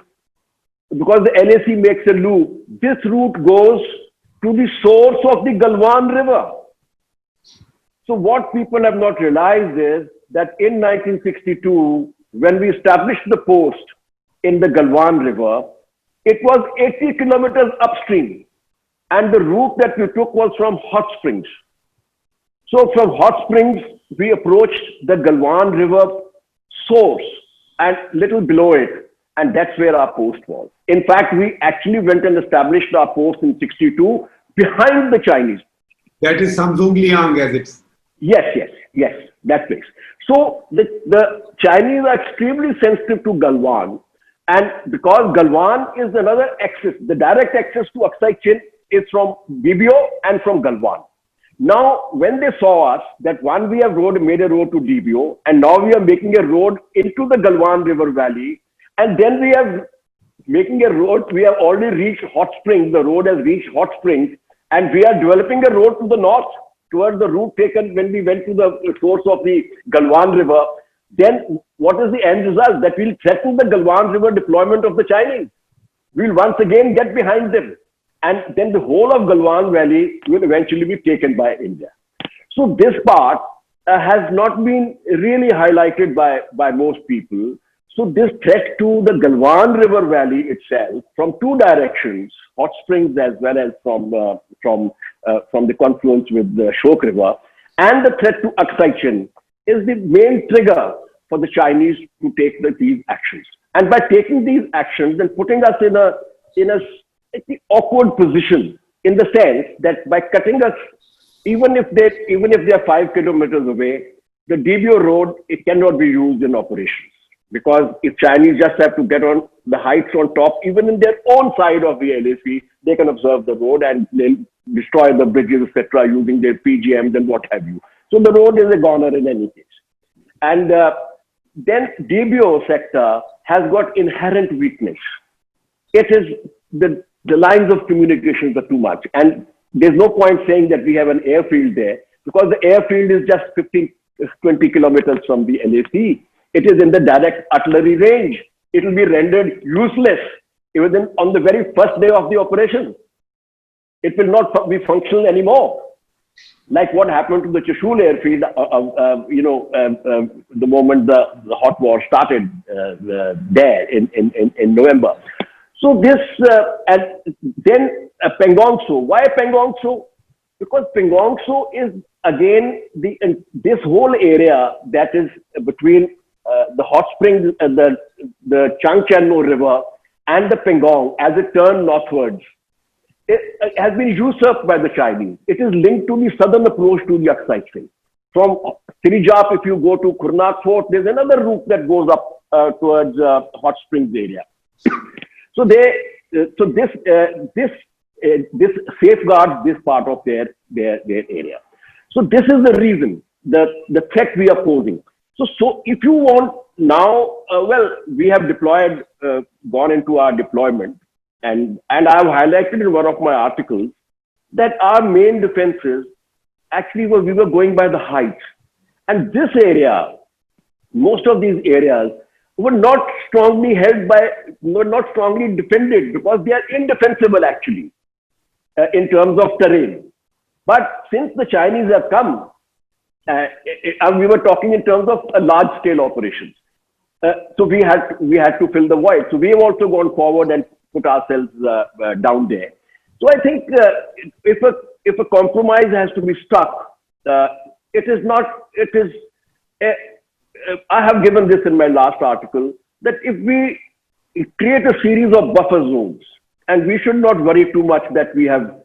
because the LAC makes a loop, this route goes to the source of the Galwan River. So what people have not realized is that in 1962, when we established the post in the Galwan River, it was 80 kilometers upstream, and the route that we took was from Hot Springs. So from Hot Springs, we approached the Galwan River source and little below it, and that's where our post was. In fact, we actually went and established our post in 62 behind the Chinese. That is Samsung Liang as it's. Yes, that place. So the Chinese are extremely sensitive to Galwan. And because Galwan is another access, the direct access to Aksai is from DBO and from Galwan. Now, when they saw us, that one, we have made a road to DBO, and now we are making a road into the Galwan River Valley, and then we are making a road, we have already reached Hot Springs, the road has reached Hot Springs, and we are developing a road to the north, towards the route taken when we went to the source of the Galwan River. Then what is the end result? That we'll threaten the Galwan River deployment of the Chinese. We'll once again get behind them. And then the whole of Galwan Valley will eventually be taken by India. So this part has not been really highlighted by most people. So this threat to the Galwan River Valley itself, from two directions, Hot Springs as well as from the confluence with the Shok River, and the threat to Aksai is the main trigger for the Chinese to take these actions. And by taking these actions and putting us in a awkward position, in the sense that by cutting us, even if they are 5 kilometers away, the DBO road, it cannot be used in operations. Because if Chinese just have to get on the heights on top, even in their own side of the LAC, they can observe the road and they'll destroy the bridges, etc., using their PGMs and what have you. So the road is a goner in any case. And then DBO sector has got inherent weakness. It is the lines of communications are too much. And there's no point saying that we have an airfield there, because the airfield is just 15, 20 kilometers from the LAC. It is in the direct artillery range. It will be rendered useless even on the very first day of the operation. It will not be functional anymore. Like what happened to the Chushul airfield, the moment the hot war started there in November. So this, and then Pangong Tso. Why Pangong Tso? Because Pangong Tso is again this whole area that is between the hot springs, the Changchenmo River and the Pangong as it turned northwards. It has been usurped by the Chinese. It is linked to the southern approach to the Aksai Strait. From Sirijap, if you go to Kurnak Fort, there's another route that goes up towards Hot Springs area. So this safeguards this part of their area. So this is the reason, the threat we are posing. So if you want now, we have deployed, gone into our deployment. And I have highlighted in one of my articles that our main defenses actually we were going by the heights. And this area, most of these areas were not strongly defended because they are indefensible actually in terms of terrain. But since the Chinese have come, and we were talking in terms of a large scale operations. So we had to fill the void. So we have also gone forward and put ourselves down there. So I think if a compromise has to be struck, I have given this in my last article, that if we create a series of buffer zones, and we should not worry too much that we have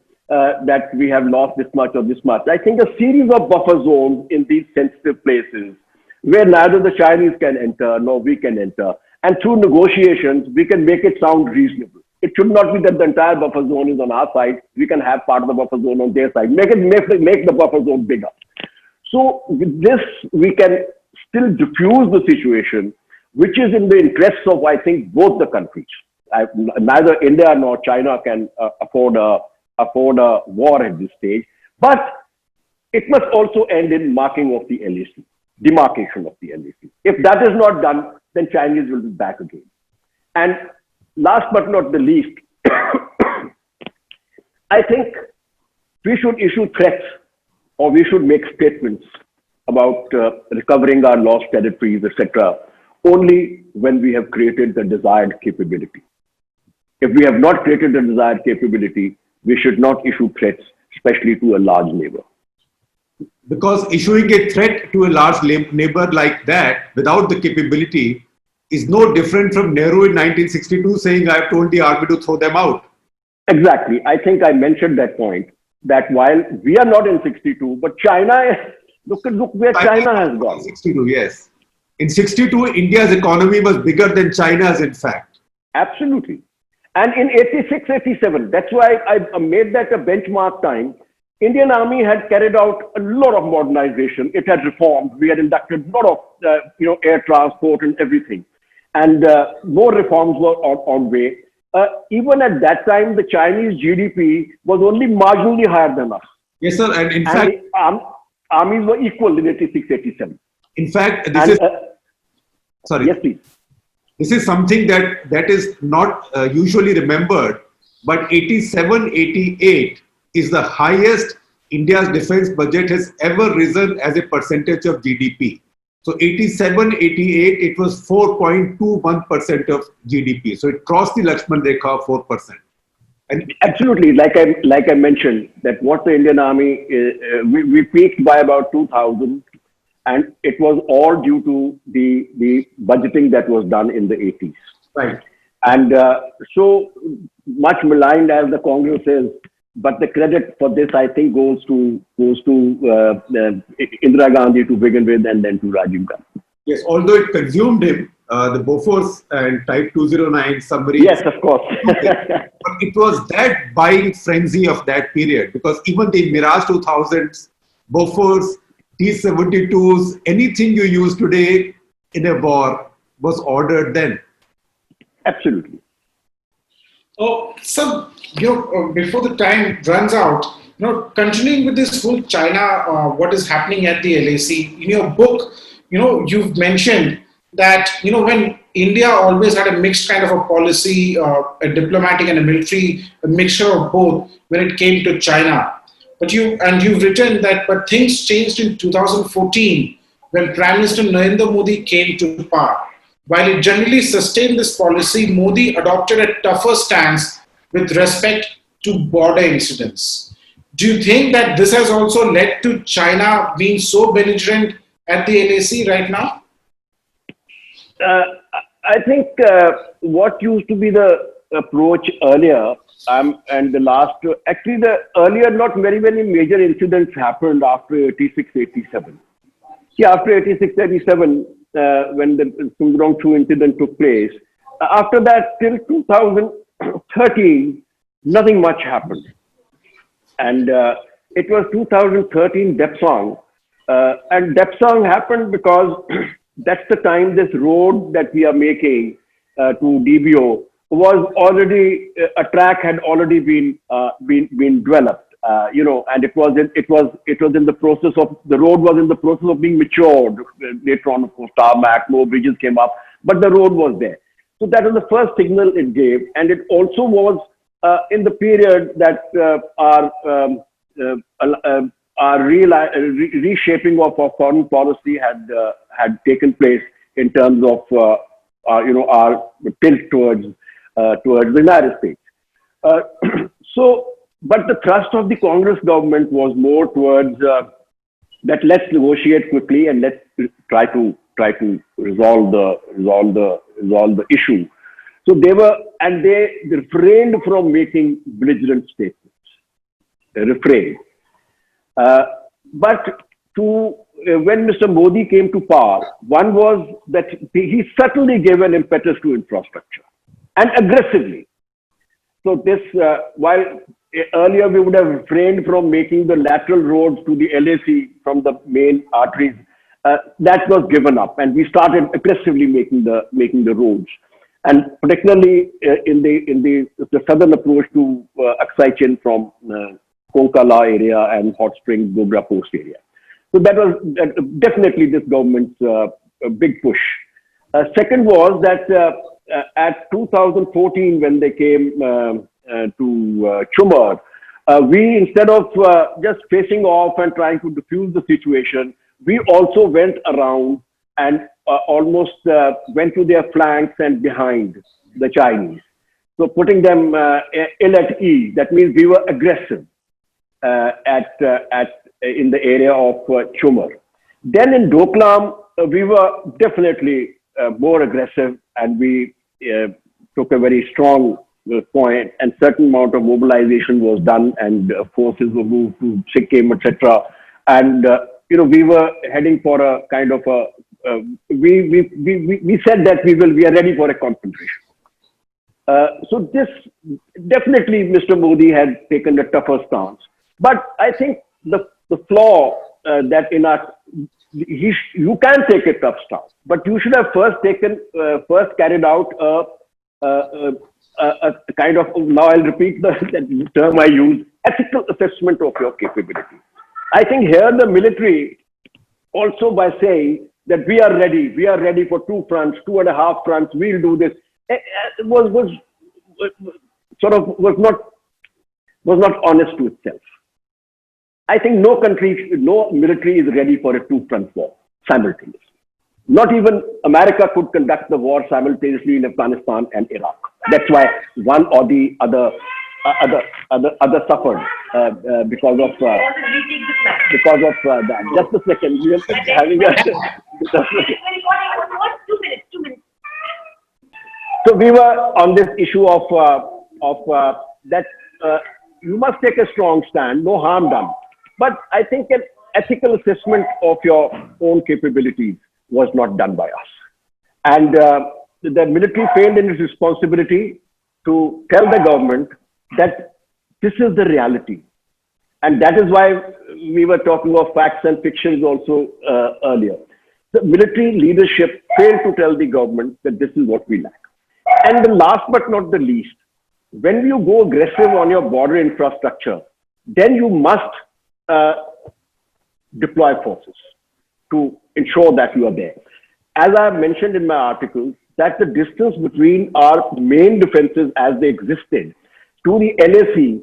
lost this much or this much. I think a series of buffer zones in these sensitive places where neither the Chinese can enter nor we can enter, and through negotiations, we can make it sound reasonable. It should not be that the entire buffer zone is on our side. We can have part of the buffer zone on their side. Make the buffer zone bigger. So with this, we can still diffuse the situation, which is in the interests of, I think, both the countries. Neither India nor China can afford a war at this stage. But it must also end in marking of the LAC, demarcation of the LAC. If that is not done, then Chinese will be back again. And last but not the least, I think we should issue threats, or we should make statements about recovering our lost territories, etc., only when we have created the desired capability. If we have not created the desired capability, we should not issue threats, especially to a large neighbor. Because issuing a threat to a large neighbor like that without the capability is no different from Nehru in 1962 saying, I have told the army to throw them out. Exactly. I think I mentioned that point, that while we are not in 62, but China, look where China has gone. 62, yes. In 62, India's economy was bigger than China's, in fact. Absolutely. And in 86, 87, that's why I made that a benchmark time. Indian Army had carried out a lot of modernization. It had reformed. We had inducted a lot of air transport and everything. And more reforms were on way. Even at that time, the Chinese GDP was only marginally higher than us. Yes, sir. And in fact, armies were equal in 86, 87. In fact, this is... sorry. Yes, please. This is something that is not usually remembered, but 87, 88 is the highest India's defense budget has ever risen as a percentage of GDP. So 87, 88, it was 4.21% of GDP. So it crossed the Lakshman Rekha of 4%. And absolutely, like I mentioned, that what the Indian Army, we peaked by about 2000. And it was all due to the budgeting that was done in the 80s. Right. And so much maligned as the Congress is, but the credit for this, I think, goes to Indira Gandhi to begin with, and then to Rajiv Gandhi. Yes, although it consumed him, the Bofors and Type 209 submarines. Yes, of course. But it was that buying frenzy of that period, because even the Mirage 2000s, Bofors, T-72s, anything you use today in a war was ordered then. Absolutely. Oh, so before the time runs out, continuing with this whole China, what is happening at the LAC in your book, you've mentioned that when India always had a mixed kind of a policy, a diplomatic and a military, a mixture of both when it came to China. But you've written that, but things changed in 2014 when Prime Minister Narendra Modi came to power. While it generally sustained this policy, Modi adopted a tougher stance with respect to border incidents. Do you think that this has also led to China being so belligerent at the LAC right now? I think what used to be the approach earlier and the last, actually the earlier not very many major incidents happened after 86, 87. See, after 86, 87, when the Sungrong-Chu incident took place, after that till 2013, nothing much happened. And it was 2013 Depsang. And Depsang happened because that's the time this road that we are making to DBO was already, a track had already been developed. And it was in the process of, the road was in the process of being matured. Later on, of course, tarmac, more bridges came up, but the road was there. So that was the first signal it gave. And it also was in the period that our reshaping of our foreign policy had taken place in terms of, our tilt towards the United States. But the thrust of the Congress government was more towards that let's negotiate quickly and let's try to resolve the issue. So they refrained from making belligerent statements. They refrained. But when Mr. Modi came to power, one was that he certainly gave an impetus to infrastructure and aggressively. So this, while earlier we would have refrained from making the lateral roads to the LAC from the main arteries, that was given up, and we started aggressively making the roads, and particularly in the southern approach to Aksai Chin from Konkala area and Hot Springs Gogra Post area. So that was definitely this government's big push. Second was that at 2014 when they came to Chumar, we, instead of just facing off and trying to diffuse the situation, we also went around and almost went to their flanks and behind the Chinese. So putting them ill at ease. That means we were aggressive in the area of Chumar. Then in Doklam, we were definitely more aggressive, and we took a very strong point, and certain amount of mobilization was done, and forces were moved to Sikkim, etc. And we were heading for a kind of a. We said that we are ready for a confrontation. So this definitely Mr. Modi had taken a tougher stance, but I think the flaw that in us, you can take a tough stance, but you should have first carried out a kind of, now I'll repeat the term I use, ethical assessment of your capability. I think here the military, also by saying that we are ready for 2 fronts, 2.5 fronts, we'll do this, was not honest to itself. I think no military is ready for a 2-front war simultaneously. Not even America could conduct the war simultaneously in Afghanistan and Iraq. That's why one or the other suffered because of that. Just a second. We are having a. 2 minutes. So we were on this issue of that you must take a strong stand, no harm done. But I think an ethical assessment of your own capabilities was not done by us. And the military failed in its responsibility to tell the government that this is the reality. And that is why we were talking of facts and fictions also earlier. The military leadership failed to tell the government that this is what we lack. And the last but not the least, when you go aggressive on your border infrastructure, then you must deploy forces to ensure that you are there. As I mentioned in my articles, that the distance between our main defenses as they existed to the LAC,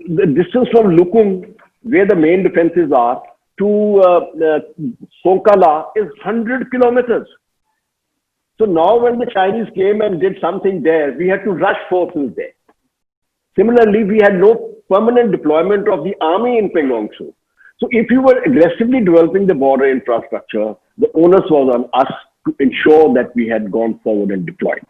the distance from Lukum, where the main defenses are, to Sonkala is 100 kilometers. So now when the Chinese came and did something there, we had to rush forces there. Similarly, we had no permanent deployment of the army in Pangong Tso. So if you were aggressively developing the border infrastructure, the onus was on us to ensure that we had gone forward and deployed.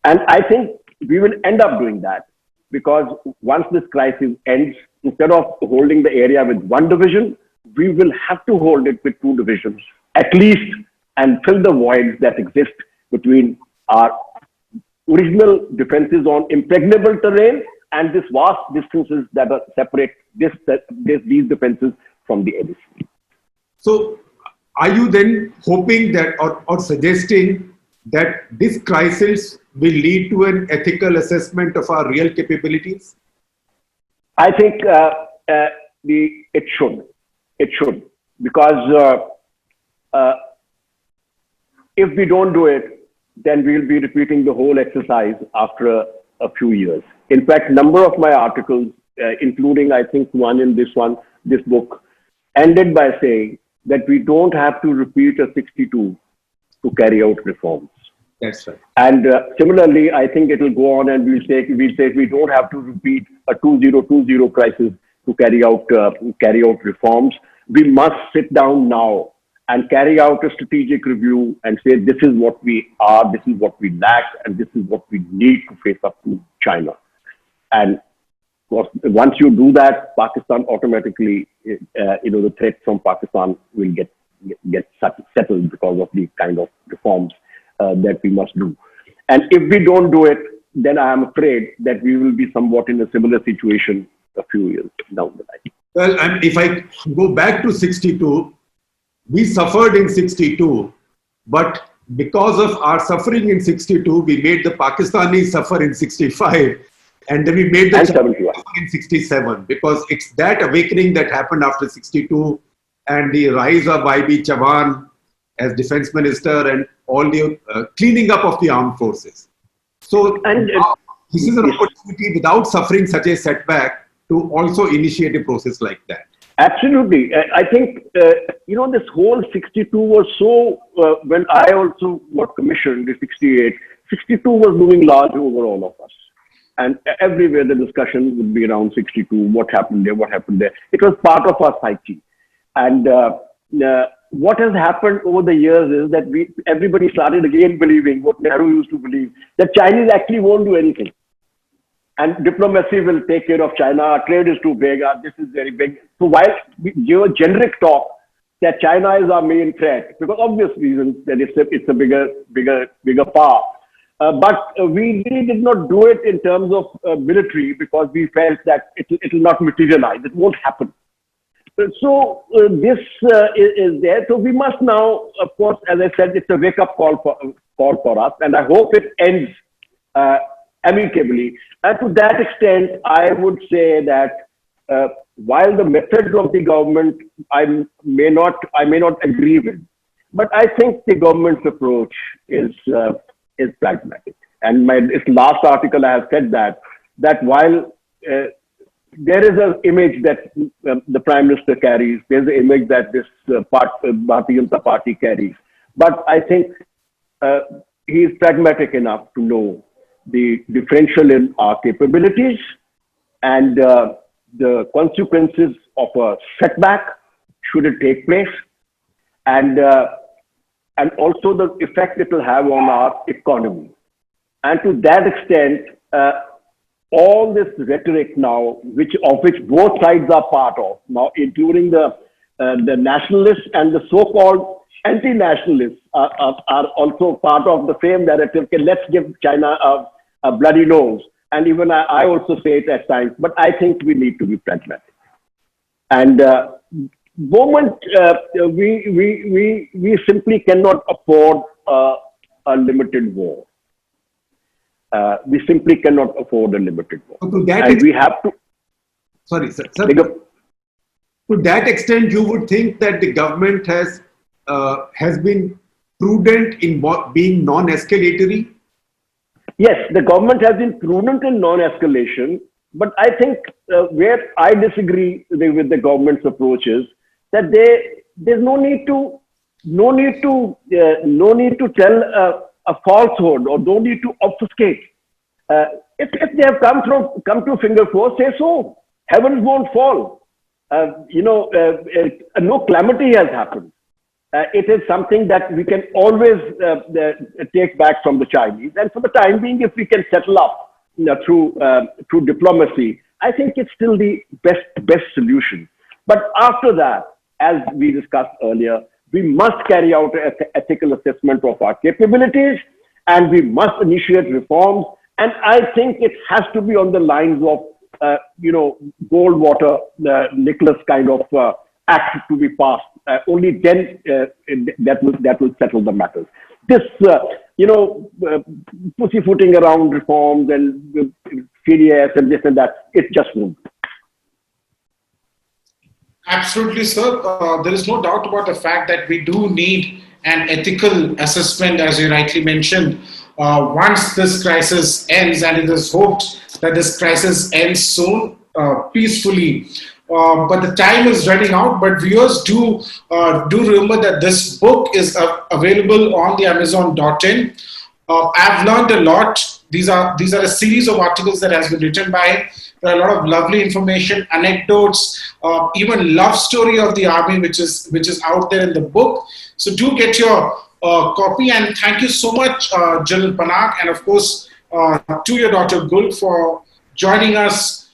And I think we will end up doing that, because once this crisis ends, instead of holding the area with one division, we will have to hold it with two divisions, at least, and fill the voids that exist between our original defenses on impregnable terrain and this vast distances that are separate these defenses from the others. So are you then hoping that or suggesting that this crisis will lead to an ethical assessment of our real capabilities? I think it should. It should. Because if we don't do it, then we'll be repeating the whole exercise after a few years. In fact, number of my articles, including I think one in this book, ended by saying that we don't have to repeat a 62 to carry out reforms. That's right. And similarly, I think it will go on and we'll say we don't have to repeat a 2020 crisis to carry out reforms. We must sit down now and carry out a strategic review and say, this is what we are, this is what we lack, and this is what we need to face up to China. And once you do that, Pakistan automatically, the threat from Pakistan will get settled because of the kind of reforms that we must do. And if we don't do it, then I am afraid that we will be somewhat in a similar situation a few years down the line. Well, and if I go back to 62, we suffered in 62, but because of our suffering in 62, we made the Pakistanis suffer in 65, and then we made the Chinese suffer in 67, because it's that awakening that happened after 62, and the rise of Y.B. Chavan as defense minister and all the cleaning up of the armed forces. So this is an opportunity without suffering such a setback to also initiate a process like that. Absolutely. I think, this whole 62 was so, when I also got commissioned in 68, 62 was looming large over all of us. And everywhere the discussion would be around 62, what happened there. It was part of our psyche. And what has happened over the years is that everybody started again believing what Nehru used to believe, that Chinese actually won't do anything. And diplomacy will take care of China. Our trade is too big. This is very big. So while we give a generic talk that China is our main threat, because obvious reasons that it's a bigger power. But we really did not do it in terms of military, because we felt that it will not materialize. It won't happen. So this is there. So we must now, of course, as I said, it's a wake-up call for us, and I hope it ends amicably. And to that extent, I would say that while the methods of the government I may not agree with, but I think the government's approach is pragmatic. And this last article I have said that while there is an image that the Prime Minister carries, there's an image that this Bharatiya Janata Party carries, but I think he is pragmatic enough to know the differential in our capabilities and the consequences of a setback should it take place, and also the effect it will have on our economy. And to that extent, all this rhetoric now, of which both sides are part of now, including the nationalists and the so-called anti-nationalists, are also part of the same narrative. Okay, let's give China a bloody nose. And even I also say it at times, but I think we need to be pragmatic. And moment we simply cannot afford a limited war. We simply cannot afford a limited war. So to that And we have to. sorry, sir. Take a- To that extent, you would think that the government has been prudent in being non-escalatory. Yes, the government has been prudent in non-escalation, but I think where I disagree with the government's approach is that there's no need to tell a falsehood, or no need to obfuscate. If they have come to finger four, say so. Heavens won't fall. No calamity has happened. It is something that we can always take back from the Chinese. And for the time being, if we can settle up through diplomacy, I think it's still the best solution. But after that, as we discussed earlier, we must carry out an ethical assessment of our capabilities, and we must initiate reforms. And I think it has to be on the lines of Goldwater, Nicholas kind of act to be passed. Only then that will settle the matters. This, pussyfooting around reforms and CDS and this and that, it just won't. Absolutely, sir. There is no doubt about the fact that we do need an ethical assessment, as you rightly mentioned. Once this crisis ends, and it is hoped that this crisis ends soon, peacefully. But the time is running out. But viewers do remember that this book is available on the Amazon.in. I've learned a lot. These are a series of articles that has been written by him. There are a lot of lovely information, anecdotes, even love story of the army, which is out there in the book. So do get your copy, and thank you so much, General Panag, and of course to your daughter Gul for joining us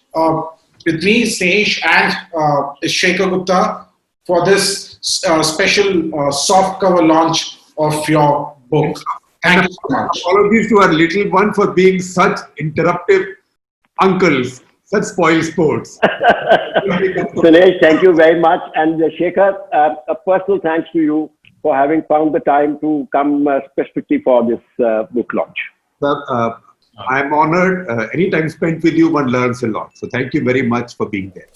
with me, Snehesh, and Shekhar Gupta for this special soft cover launch of your book. Thank you so much. Apologies to our little one for being such interruptive uncles, such spoil sports. Snehesh, thank you very much. And Shekhar, a personal thanks to you for having found the time to come specifically for this book launch. I'm honored. Any time spent with you, one learns a lot. So thank you very much for being there.